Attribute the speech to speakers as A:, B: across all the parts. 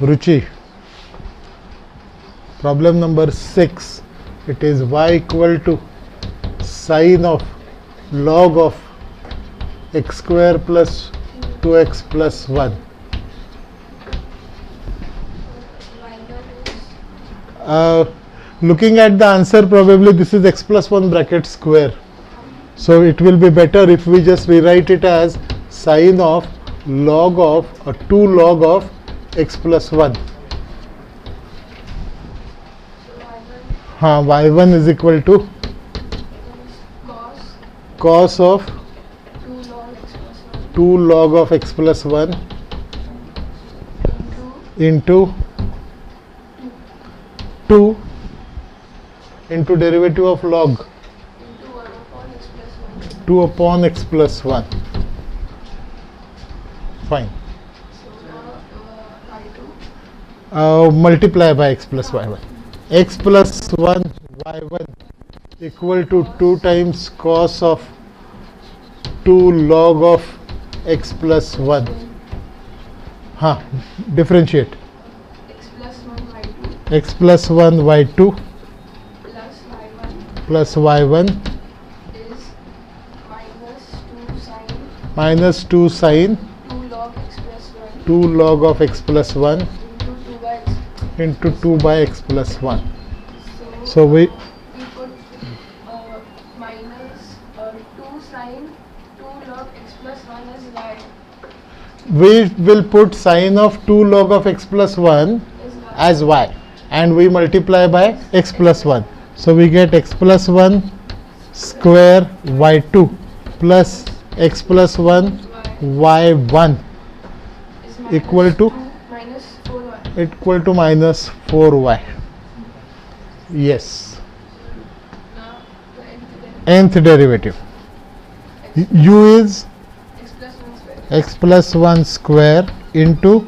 A: Ruchi. Problem number 6. It is y equal to sine of log of x square plus 2x plus 1. Looking at the answer, probably this is x plus 1 bracket square. So it will be better if we just rewrite it as sine of log of 2 log of x plus 1. Y1 is equal to cos of 2 log of x plus 1 into 2 into derivative of log 2 upon x plus 1. Fine. Multiply by x plus y1. X plus 1 y1 equal to 2 times cos of 2 log of x plus 1. Differentiate. X plus 1 y2 plus y1
B: is
A: minus 2 sine 2 log of x plus 1 into 2 by x plus 1. So we
B: put minus 2 sine 2 log x plus 1 as y.
A: We will put sine of 2 log of x plus 1 as y, and we multiply by x plus 1. So we get x plus 1 square y2 plus x plus 1 y1 equal to minus 4y. Yes.
B: Now the
A: Nth derivative. U is x plus 1 square into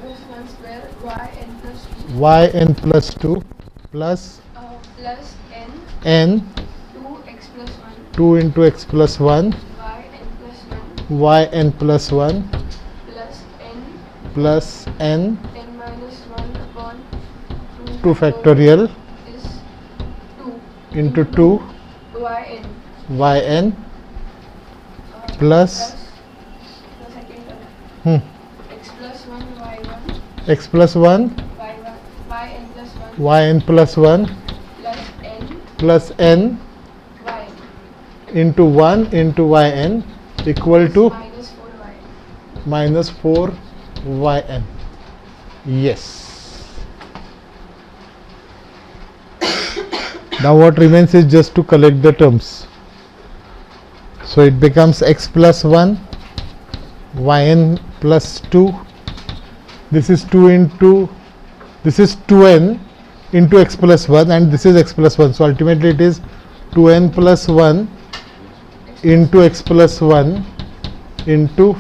A: yn plus 2 plus n 2 into x plus 1 yn plus 1 plus n 2 factorial
B: is 2
A: into 2 yn plus
B: the second term x plus 1 y1
A: yn plus 1 plus n into 1 into yn equal to minus 4 yn. Yes. Now what remains is just to collect the terms. So it becomes x plus 1 yn plus 2. This is 2 into, this is 2n into x plus 1, and this is x plus 1. So ultimately it is 2n plus 1 into x plus 1 into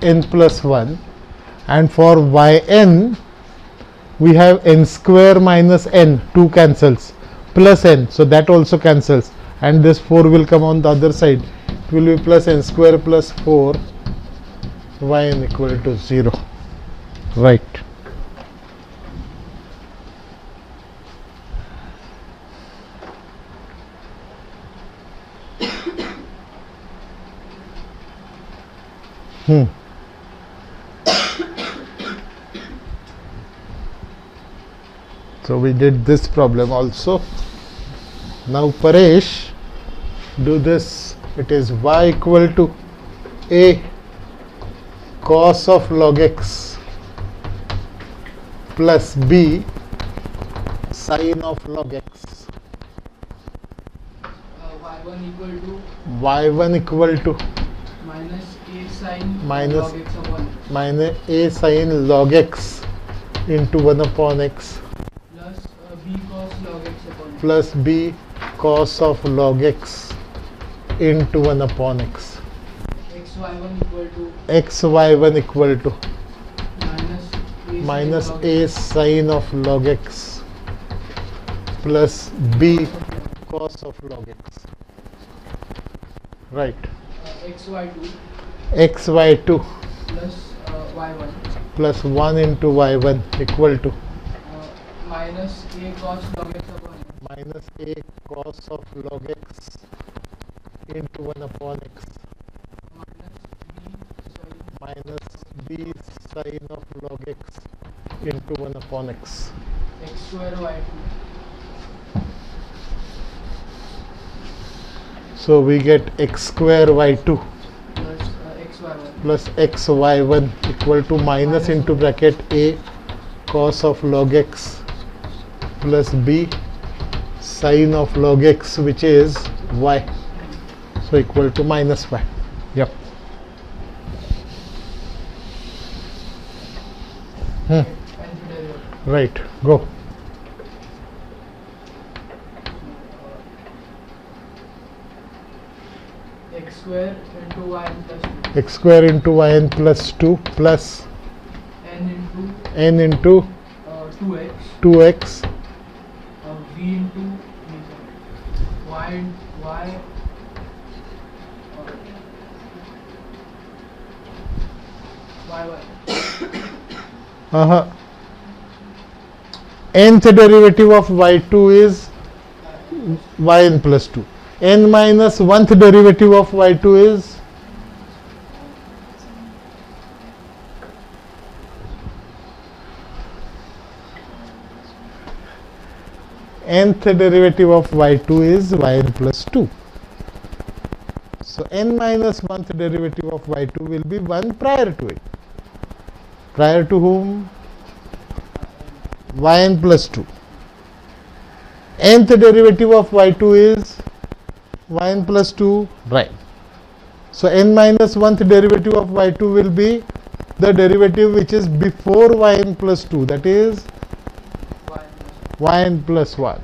A: yn plus 1, and for yn we have n square minus n, 2 cancels, plus n, so that also cancels, and this 4 will come on the other side. It will be plus n square plus 4 yn equal to 0. Right. So we did this problem also. Now Paresh, do this. It is y equal to a cos of log x plus b sine of log x.
C: y1 equal to
A: minus
C: a sine
A: minus
C: log x upon
A: minus a sine log x into 1 upon x
C: plus b cos log x upon
A: plus b cos of log x into 1 upon x.
C: xy1 equal to
A: minus a sine of log x plus b cos of log x. Right.
C: xy2
A: xy2
C: plus y1
A: plus 1 into y1 equal to
C: minus a cos log x upon n.
A: minus a cos of log x into 1 upon x
C: minus b sin
A: minus b sine of log x into 1 upon x.
C: x square y2
A: So we get x square y2
C: plus xy1
A: plus xy1 equal to minus into bracket a cos of log x plus b sine of log x, which is y, so equal to minus y. Yep.
C: nth derivative.
A: Right, go.
C: X square into y plus 2
A: X square into yn plus 2 plus
C: n
A: n into
C: into 2x
A: 2x
C: v into y y y
A: nth derivative of y2 is yn plus 2. N minus 1th derivative of y2 is nth derivative of y2 is yn plus 2. So n minus 1th derivative of y2 will be 1 prior to it. Prior to whom? Yn plus 2. Nth derivative of y2 is yn plus 2, right. So n minus 1th derivative of y2 will be the derivative which is before yn plus 2, that is yn plus 1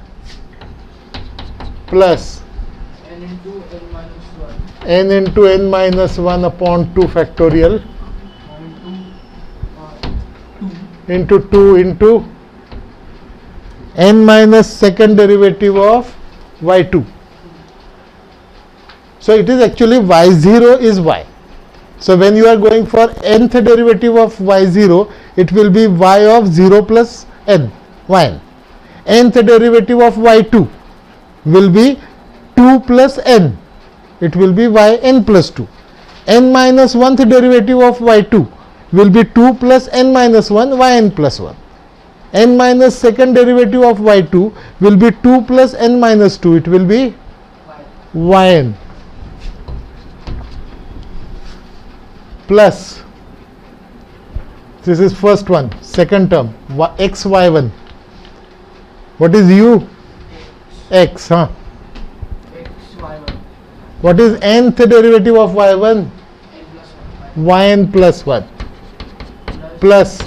A: plus
C: n into n minus 1
A: n into n minus 1 upon 2 factorial into 2 into n minus second derivative of y2. So it is actually y0 is y. So when you are going for nth derivative of y0, it will be y of 0 plus n, yn. Nth derivative of y2 will be 2 plus n, it will be yn plus 2. N minus 1th derivative of y2 will be 2 plus n minus 1, yn plus 1. N minus second derivative of y2 will be 2 plus n minus 2, it will be yn plus, this is first one, second term, xy1. What is u? X, huh?
C: xy1
A: What is nth derivative of y1? Yn plus 1 plus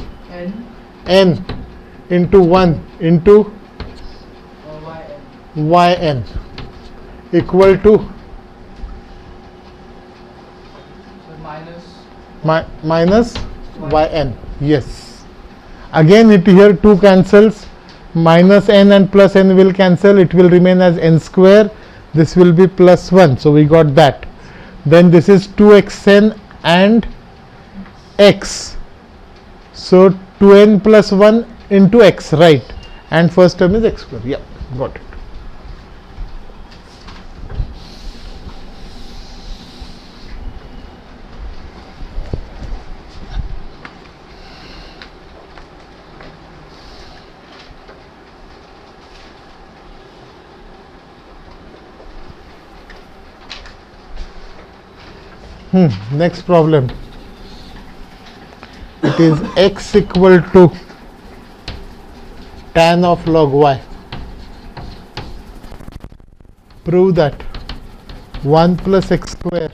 A: n into 1 into yn equal to minus yn. Yes. Again it here 2 cancels, minus n and plus n will cancel, it will remain as n square, this will be plus 1, so we got that. Then this is 2xn and x, so 2n plus 1 into x, right, and first term is x square. Yeah, got it. Next problem. It is x equal to tan of log y. Prove that 1 plus x square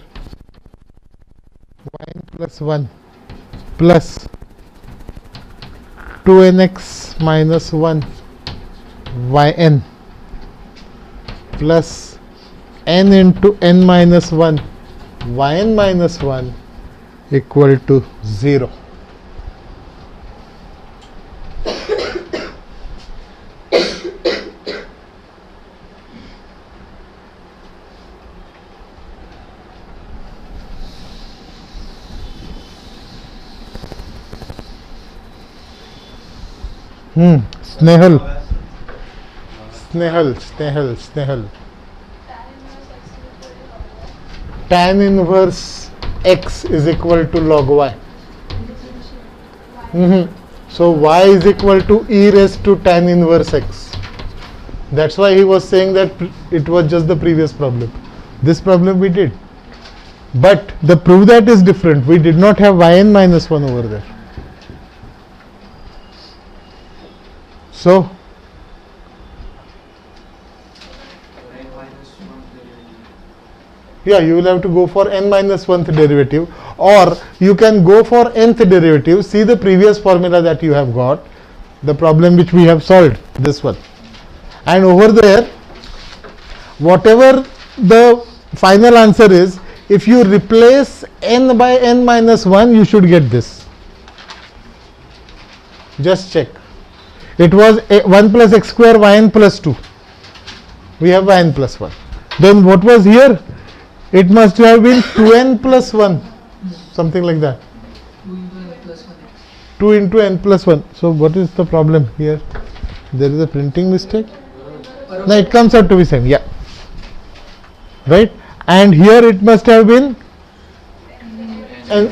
A: yn plus 1 plus 2nx minus 1 yn plus n into n minus 1 yn minus 1 equal to 0. Snehal. Snehal. Tan inverse x is equal to log y. So y is equal to e raised to tan inverse x. That's why he was saying that it was just the previous problem. This problem we did. But the proof that is different. We did not have yn minus 1 over there. So, yeah, you will have to go for n minus 1th derivative, or you can go for nth derivative. See the previous formula that you have got, the problem which we have solved, this one. And over there, whatever the final answer is, if you replace n by n minus 1, you should get this. Just check. It was 1 plus x square yn plus 2. We have yn plus 1. Then what was here? It must have been 2n plus 1. Something like that. 2 into n plus 1. So what is the problem here? There is a printing mistake. No, it comes out to be same. Yeah. Right? And here it must have been n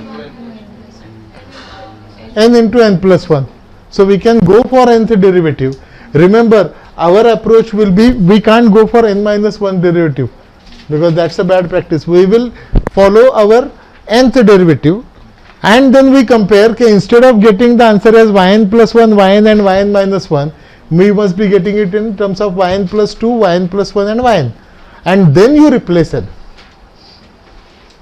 A: into n plus 1. So we can go for nth derivative. Remember, our approach will be, we can't go for n minus 1 derivative because that's a bad practice. We will follow our nth derivative and then we compare. Okay, instead of getting the answer as yn plus 1, yn and yn minus 1, we must be getting it in terms of yn plus 2, yn plus 1 and yn. And then you replace n.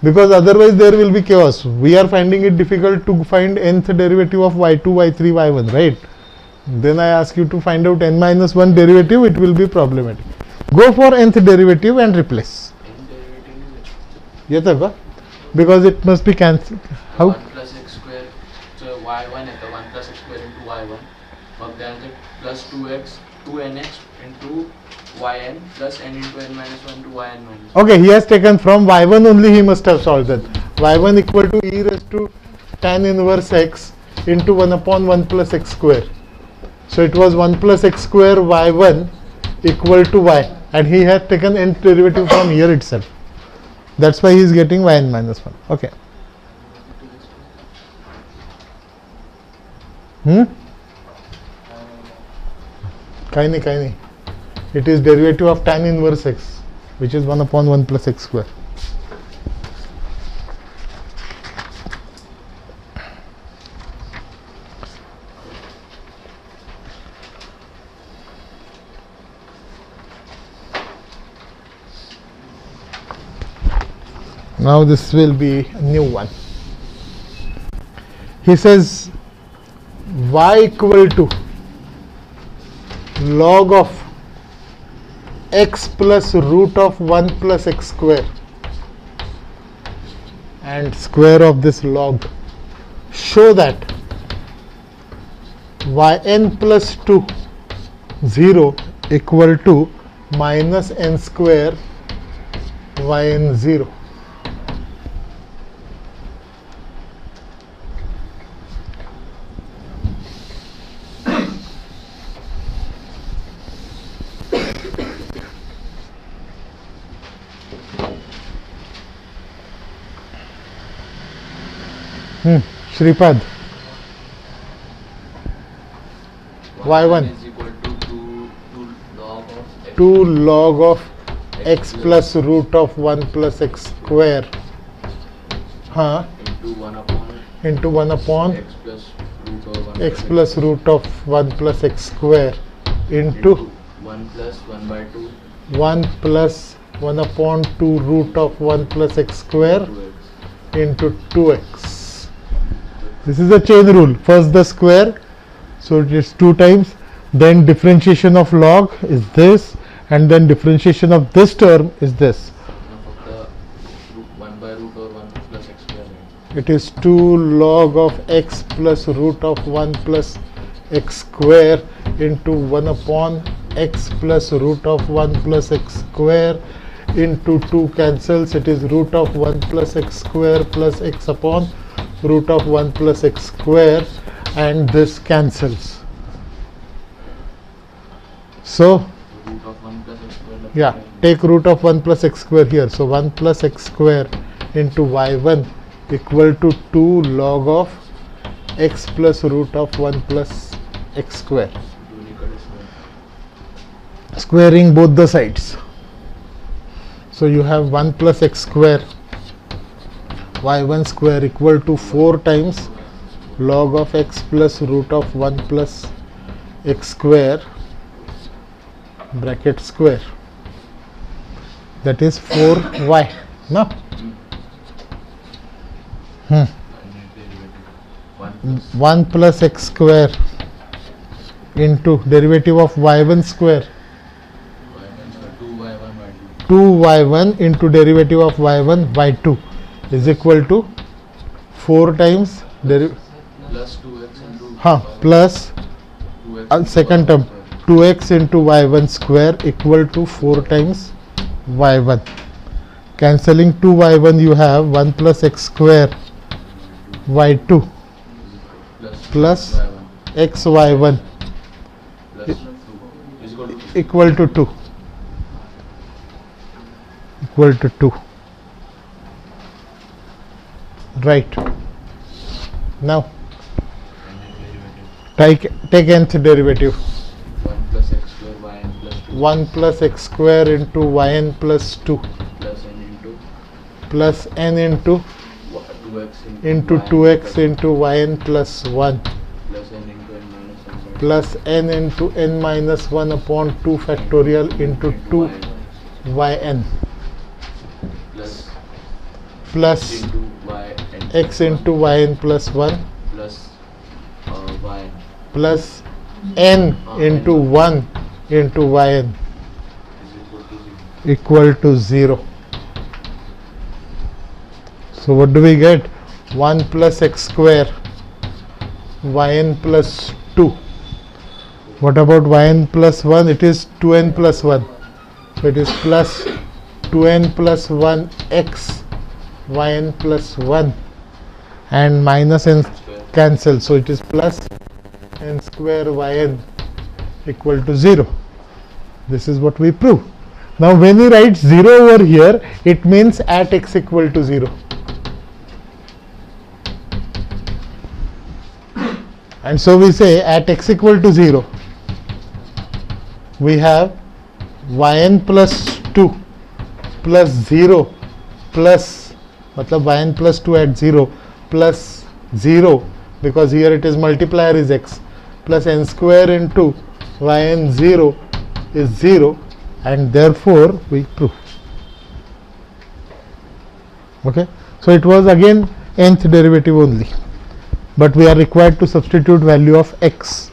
A: Because otherwise there will be chaos. We are finding it difficult to find nth derivative of y2, y3, y1, right? Then I ask you to find out n minus 1 derivative, it will be problematic. Go for nth derivative and replace. Yataka? Because it must be cancelled. How?
D: 1 plus x square, so y1 at the 1 plus x square into y1, but then the plus 2x, 2nx into yn plus n into n minus 1 to yn minus 1.
A: Okay, he has taken from y1 only, he must have solved that. y1 equal to e raised to tan inverse x into 1 upon 1 plus x square. So it was 1 plus x square y1 equal to y, and he has taken nth derivative from here itself. That's why he is getting yn minus 1. Okay. Kaini. It is derivative of tan inverse x, which is 1 upon 1 plus x square. Now this will be a new one. He says y equal to log of x plus root of 1 plus x square and square of this log. Show that yn plus 2 0 equal to minus n square yn 0. Shripad, y1
D: is equal to
A: 2 log of x plus root of 1 plus x square into 1 upon x plus root of 1 plus x square into
D: 1 plus 1 by 2
A: 1 plus 1 upon 2 root of 1 plus x square into 2x. This is a chain rule. First the square, so it is 2 times, then differentiation of log is this, and then differentiation of this term is this.
D: the 1 by root or 1 plus x square.
A: It is 2 log of x plus root of 1 plus x square into 1 upon x plus root of 1 plus x square into 2 cancels. It is root of 1 plus x square plus x upon root of 1 plus x square, and this cancels. So
D: root of 1 plus x square.
A: yeah, take root of 1 plus x square here. So 1 plus x square into y1 equal to 2 log of x plus root of 1 plus x square. Squaring both the sides. So you have 1 plus x square y1 square equal to 4 times log of x plus root of 1 plus x square bracket square, that is 4y. No? 1 plus x square into derivative of y1 square, 2y1 into derivative of y1 y2 is equal to 4 times
D: Plus 2x into
A: plus
D: 2x
A: second term 2x into y1 square equal to 4 times y1. Cancelling 2y1, you have 1 plus x square y2 plus x y1
D: plus 2 is
A: equal to 2. Equal to 2. Right. Now take nth derivative.
D: 1 plus x square yn plus 2
A: 1 plus x square into yn plus 2
D: plus n into
A: 2x
D: into
A: into 2x into yn plus 1
D: plus n into n minus 1
A: plus n into n minus 1 upon 2 factorial into 2 yn plus
D: into y and
A: x into yn plus 1
D: plus y
A: plus n into 1 into yn
D: is equal to 0.
A: equal to 0. So what do we get? 1 plus x square yn plus 2. What about yn plus 1? It is 2n plus 1. So it is plus 2n plus 1 x yn plus 1 and minus n cancel. So it is plus n square yn equal to 0. This is what we prove. Now when we write 0 over here, it means at x equal to 0. And so we say at x equal to 0, we have yn plus 2 plus 0 plus, matlab yn plus 2 at 0 plus 0, because here it is multiplier is x, plus n square into yn 0 is 0, and therefore we prove. Okay, so it was again nth derivative only, but we are required to substitute value of x.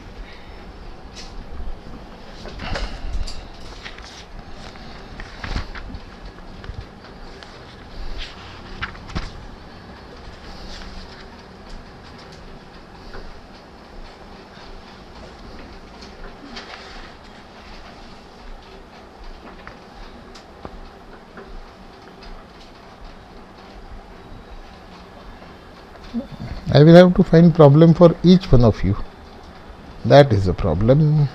A: I will have to find problem for each one of you. That is a problem.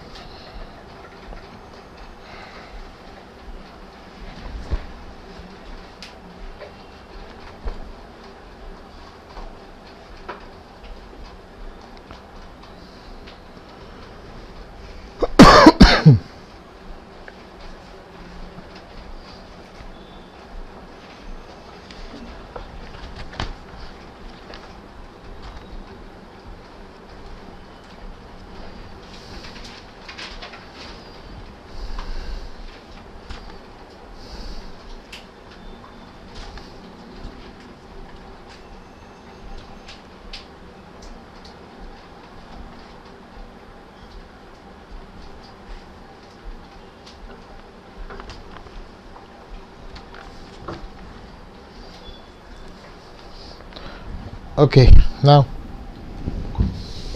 A: Okay, now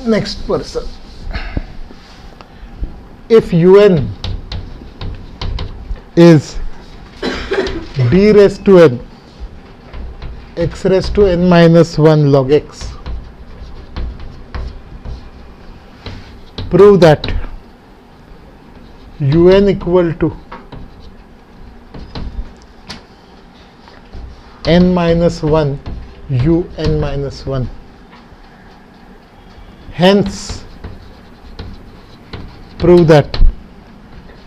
A: next person. If un is d raised to n, x raised to n minus 1 log x, prove that un equal to n minus 1 un minus 1. Hence, prove that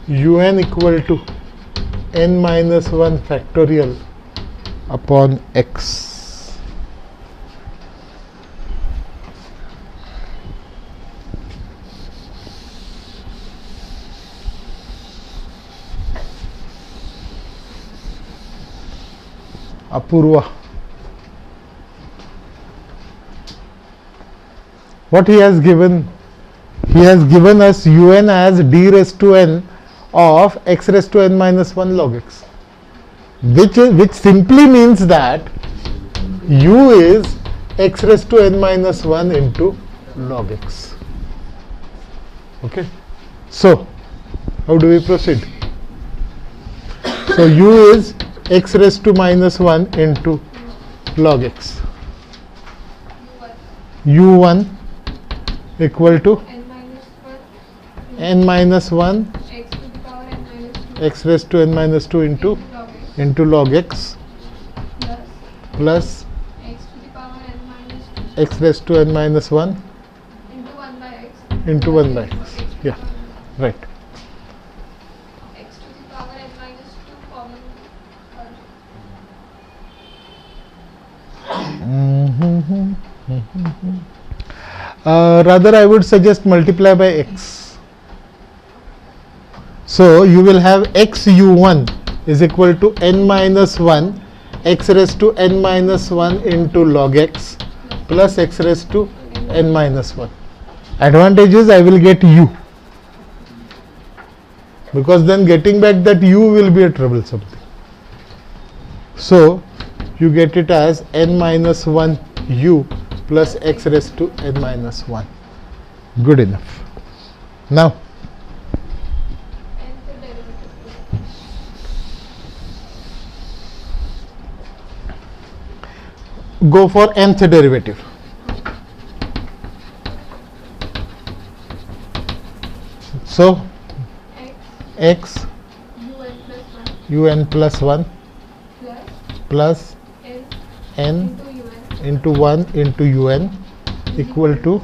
A: un equal to n minus 1 factorial upon x. Apurva. What he has given? He has given us un as d raised to n of x raised to n minus 1 log x, which simply means that u is x raised to n minus 1 into log x. Okay. So, how do we proceed? So, u is x raised to minus 1 into log x. u1 equal to n minus 1 x raised to n minus 2 into log x plus x raised to n minus 1 into 1 by x. Yeah, right.
B: X to the power n minus 2 common.
A: Rather, I would suggest multiply by x. So, you will have x u1 is equal to n minus 1 x raised to n minus 1 into log x plus x raised to n minus 1. Advantage is I will get u, because then getting back that u will be a troublesome thing. So, you get it as n minus 1 u plus x raised to n minus 1. Good enough. Now, go for nth derivative. So, x un plus 1 plus n into 1 into un equal to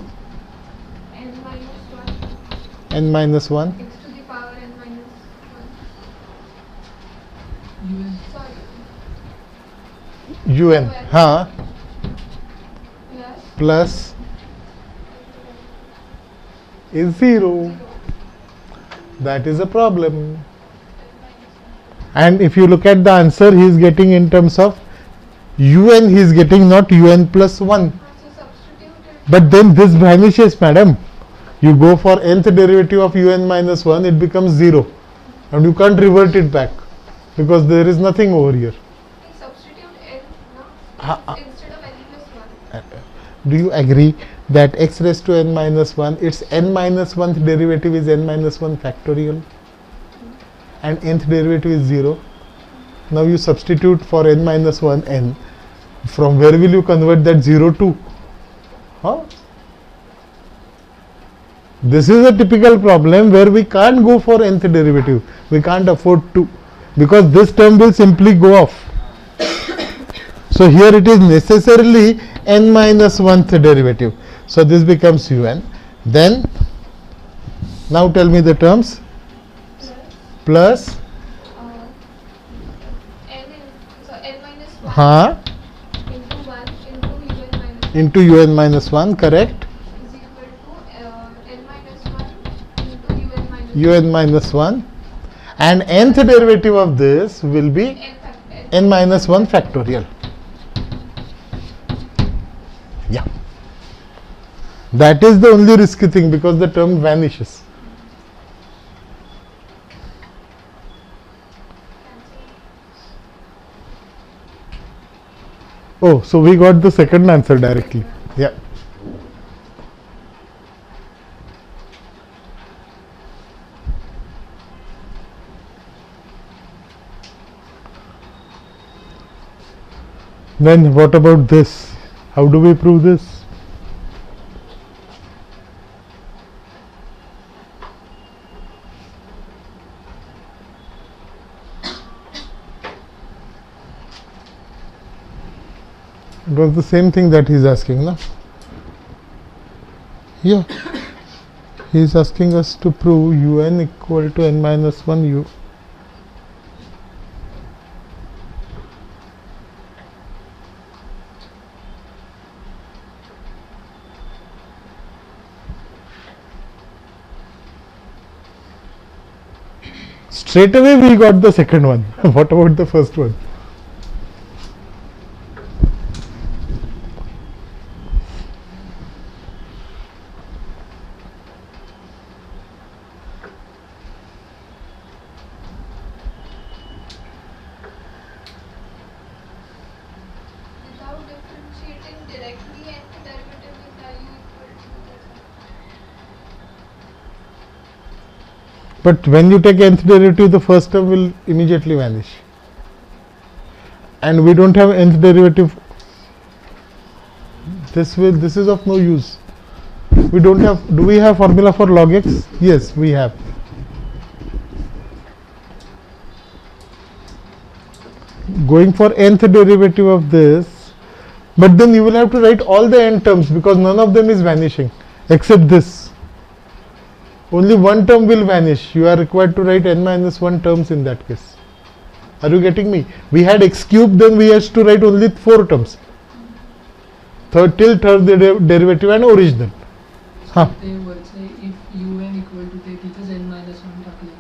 A: n minus 1
B: X to the power n minus 1.
A: un plus is 0. That is a problem. And if you look at the answer, he is getting in terms of un, he is getting not un plus 1.
B: So substitute it.
A: But then this vanishes, madam. You go for nth derivative of un minus 1, it becomes 0. And you can't revert it back, because there is nothing over here.
B: Substitute n instead of n plus 1.
A: Do you agree that x raised to n minus 1, its n minus 1th derivative is n minus 1 factorial, and nth derivative is 0. Now you substitute for n minus 1 n. From where will you convert that 0 to? Huh? This is a typical problem where we can't go for nth derivative. We can't afford to, because this term will simply go off. So here it is necessarily n minus 1th derivative. So this becomes un. Then, now tell me the terms. Plus
B: n minus 1 into
A: into un
B: 1 into un minus
A: minus 1, correct?
B: is equal to n minus 1 into
A: un
B: un minus
A: minus 1, and nth derivative of this will be n minus 1 factorial. Yeah, that is the only risky thing, because the term vanishes. Oh, so we got the second answer directly. Yeah. Then what about this? How do we prove this? It was the same thing that he's asking, no? Yeah. He is asking us to prove un equal to n minus 1 u. Straight away we got the second one. What about the first one?
B: Without differentiating directly, nth derivative with value equal to this.
A: But when you take nth derivative, the first term will immediately vanish. And we don't have nth derivative. This is of no use. We don't have. Do we have formula for log x? Yes, we have. Going for nth derivative of this, but then you will have to write all the n terms because none of them is vanishing except this. Only one term will vanish. You are required to write n minus 1 terms in that case. Are you getting me? We had x cube, then we had to write only 4 terms. Till third derivative and original. Huh.
C: ते वरचे if un equal to ते तिथेच n minus 1 टाकले.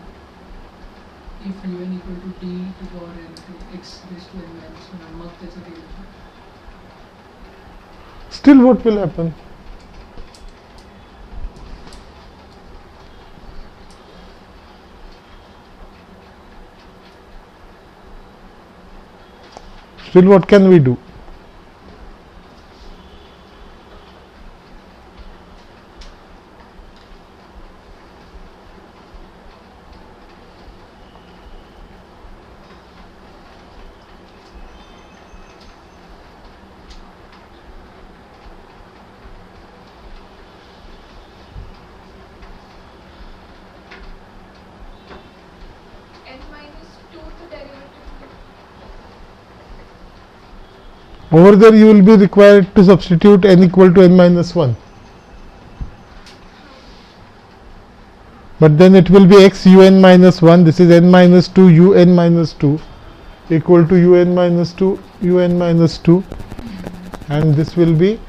C: If un equal to t to the power n to x raised to n minus 1 आणि मग त्याचं ते
A: Still what will happen? Still what can we do?
B: N minus 2 the derivative.
A: Over there you will be required to substitute n equal to n minus 1. But then it will be x un minus 1. This is n minus 2 un minus 2 equal to un minus 2 un minus 2. And this will be,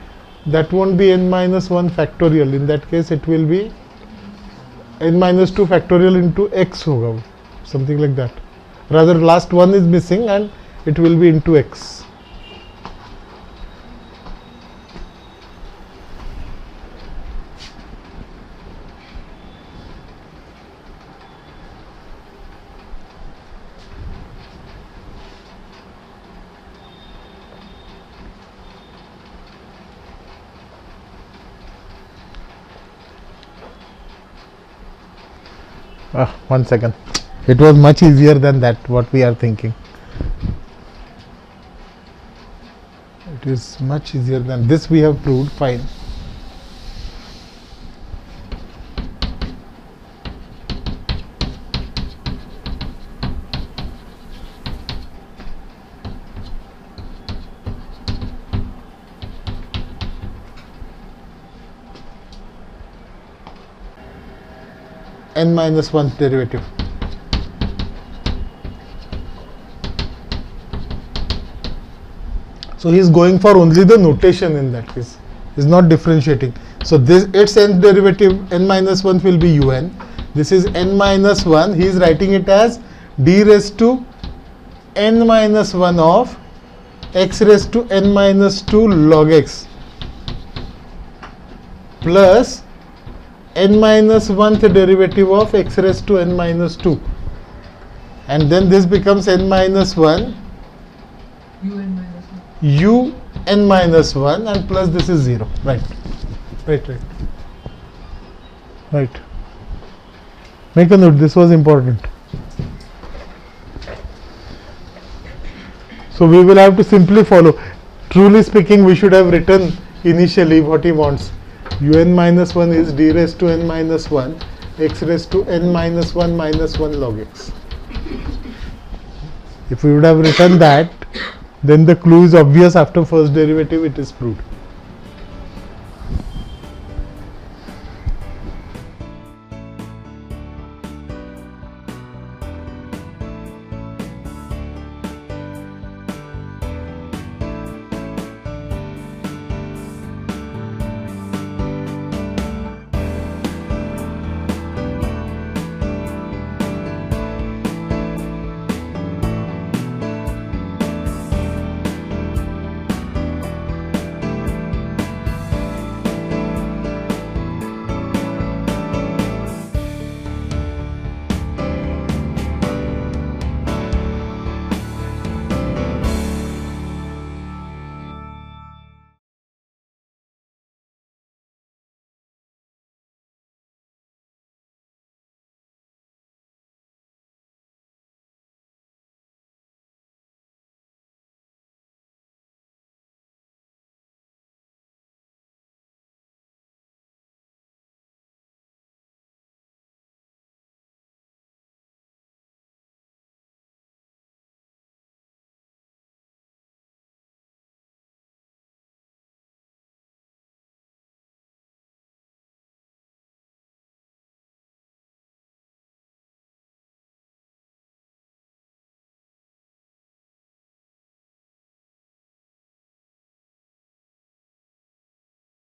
A: that won't be n minus 1 factorial. In that case it will be n minus 2 factorial into x hoga, something like that. Rather last one is missing and it will be into x. One second. It was much easier than that, what we are thinking. It is much easier than this, we have proved, fine. N minus 1 derivative. So he is going for only the notation in that case. He is not differentiating. So this its nth derivative n minus 1 will be un. This is n minus 1. He is writing it as d raised to n minus 1 of x raised to n minus 2 log x plus n minus 1th derivative of x raised to n minus 2, and then this becomes n minus 1
C: un minus 1.
A: u n minus 1 and plus this is 0. Right. Make a note, this was important. So we will have to simply follow. Truly speaking, we should have written initially what he wants. Un minus 1 is d raised to n minus 1 x raised to n minus 1 log x. If we would have written that, then the clue is obvious. After first derivative it is proved.